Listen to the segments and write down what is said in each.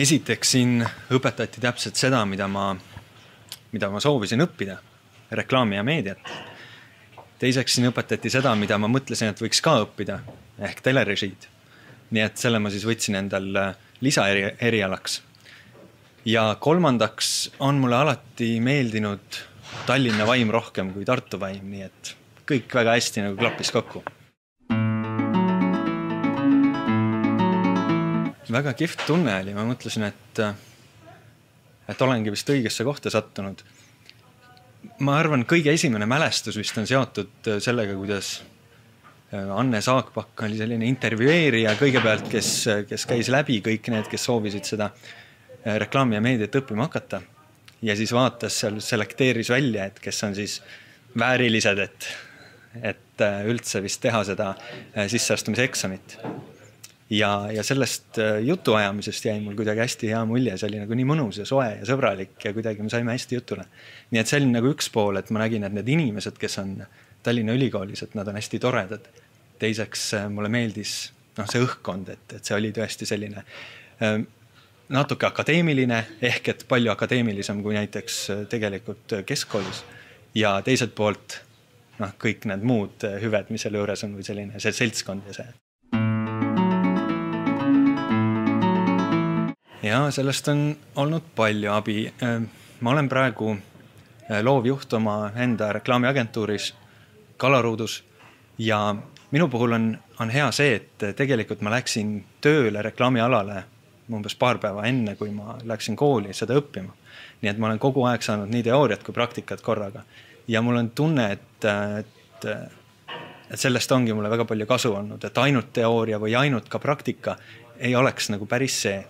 Esiteks siin õpetati täpselt seda, mida ma soovisin õppida, reklaami ja meediat. Teiseks siin õpetati seda, mida ma mõtlesin, et võiks ka õppida, ehk telerežiid. Nii et selle ma siis võtsin endal lisaerialaks. Ja kolmandaks on mulle alati meeldinud Tallinna vaim rohkem kui Tartu vaim, nii et kõik väga hästi nagu klappis kokku. Väga kihvt tunne oli, ma mõtlesin, et olengi vist õigesse kohta sattunud. Ma arvan, kõige esimene mälestus vist on seotud sellega, kuidas Anne Saagpakk oli selline intervjueerija kõigepealt, kes käis läbi kõik need, kes soovisid seda reklaami ja meediat õppima hakata. Ja siis vaatas seal, selekteeris välja, et kes on siis väärilised, et üldse vist teha seda sisseastumise eksamit. Ja sellest jutuajamisest jäi mul kuidagi hästi hea mulje, see oli nagu nii mõnus ja soe ja sõbralik ja kuidagi me saime hästi jutule. Nii et see oli nagu üks pool, et ma nägin, et need inimesed, kes on Tallinna Ülikoolis, et nad on hästi toredad. Teiseks mulle meeldis see õhkkond, et see oli tõesti selline natuke akadeemiline, ehk et palju akadeemilisem kui näiteks tegelikult keskkoolis. Ja teiselt poolt kõik need muud hüved, mis selle juures on või selline see seltskond ja see. Ja sellest on olnud palju abi. Ma olen praegu loovjuht oma enda reklaamiagentuuris Kalaruudus ja minu puhul on hea see, et tegelikult ma läksin tööle reklaamialale umbes paar päeva enne, kui ma läksin kooli seda õppima. Nii et ma olen kogu aeg saanud nii teooriat kui praktikat korraga. Ja mul on tunne, et sellest ongi mulle väga palju kasu olnud, et ainult teooria või ainult ka praktika ei oleks nagu päris see.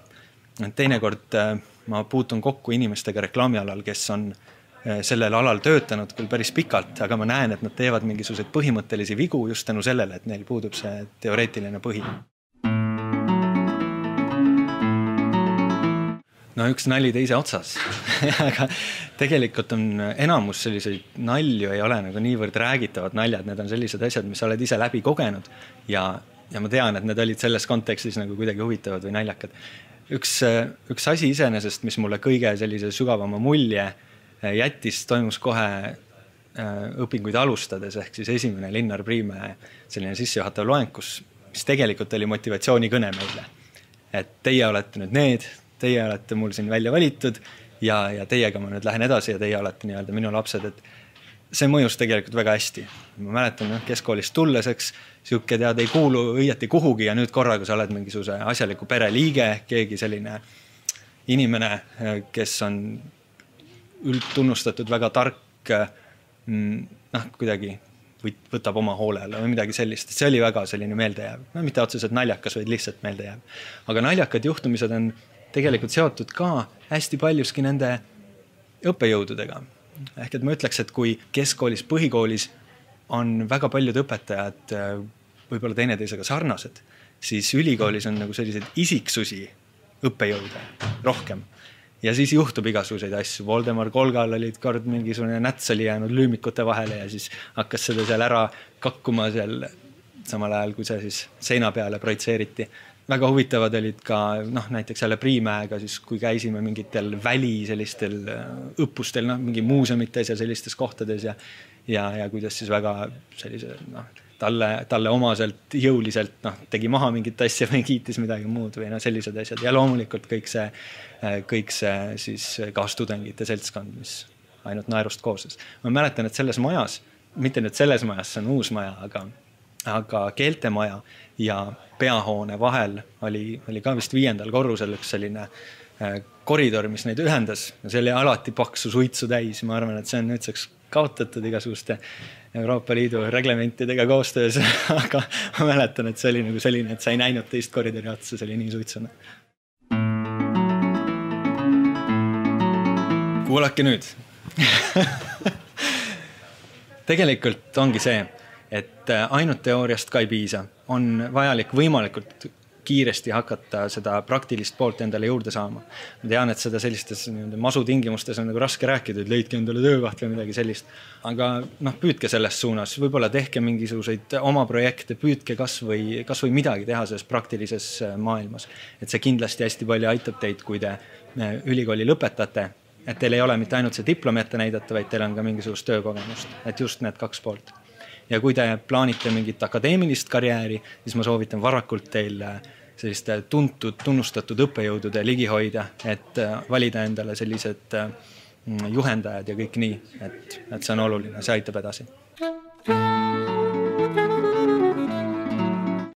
Teinekord ma puutun kokku inimestega reklaamialal, kes on sellel alal töötanud küll päris pikalt, aga ma näen, et nad teevad mingisuguseid põhimõttelisi vigu just tänu sellele, et neil puudub see teoreetiline põhi. No üks nali teise otsas, aga tegelikult on enamus selliseid nalju ei ole nagu niivõrd räägitavad naljad, need on sellised asjad, mis oled ise läbi kogenud ja ma tean, et need olid selles kontekstis nagu kuidagi huvitavad või naljakad. Üks asi iseenesest, mis mulle kõige sellise sügavama mulje jättis, toimus kohe õpinguid alustades, ehk siis esimene Linnar Priimäe selline sissejuhatav loengus, mis tegelikult oli motivatsioonikõne meile. Et teie olete nüüd need, teie olete mul siin välja valitud ja teiega ma nüüd lähen edasi ja teie olete nii-öelda minu lapsed, et see mõjus tegelikult väga hästi. Ma mäletan keskkoolist tulleseks, siuke tead ei kuulu õieti kuhugi ja nüüd korraga sa oled mingisuguse asjaliku pere liige, keegi selline inimene, kes on üldtunnustatud väga tark, kuidagi võtab oma hoolele või midagi sellist. See oli väga selline meeldejääv. Mitte otseselt naljakas, vaid lihtsalt meeldejääv. Aga naljakad juhtumised on tegelikult seotud ka hästi paljuski nende õppejõududega. Ehk et ma ütleks, et kui keskkoolis, põhikoolis on väga paljud õpetajad võib-olla teineteisega sarnased, siis ülikoolis on nagu selliseid isiksusi õppejõude rohkem. Ja siis juhtub igasuguseid asju. Voldemar Kolgal olid kord mingisugune näts oli jäänud lüümikute vahele ja siis hakkas seda seal ära kakkuma seal samal ajal, kui see siis seina peale projitseeriti. Väga huvitavad olid ka näiteks jälle Priimäega, siis kui käisime mingitel väli sellistel õppustel, mingi muuseumites ja sellistes kohtades ja kuidas siis väga sellise, talle omaselt jõuliselt tegi maha mingit asja või kiitis midagi muud või sellised asjad. Ja loomulikult kõik see siis kaastudengite seltskond, mis ainult naerust koosles. Ma mäletan, et selles majas, mitte nüüd selles majas, see on uus maja, aga keeltemaja ja peahoone vahel oli ka vist 5. korrusel üks selline koridor, mis neid ühendas. See oli alati paksu suitsu täis. Ma arvan, et see on nüüdseks kaotatud igasuguste Euroopa Liidu reglementidega koostöös, aga ma mäletan, et see oli nagu selline, et sa ei näinud teist koridori otsa, see oli nii suitsuna. Kuulake nüüd. Tegelikult ongi see, et ainult teooriast ka ei piisa. On vajalik võimalikult kiiresti hakata seda praktilist poolt endale juurde saama. Ma tean, et seda sellistes masutingimustes on nagu raske rääkida, et leidke endale töökoht või midagi sellist. Aga püüdke selles suunas, võib-olla tehke mingisuguseid oma projekte, püüdke kas või midagi teha selles praktilises maailmas. Et see kindlasti hästi palju aitab teid, kui te ülikooli lõpetate, et teil ei ole mitte ainult see diplom ette näidata, vaid teil on ka mingisugust töökogemust, et just need 2 poolt. Ja kui te plaanite mingit akadeemilist karjääri, siis ma soovitan varakult teil selliste tunnustatud õppejõudude ligi hoida, et valida endale sellised juhendajad ja kõik nii, et see on oluline, see aitab edasi.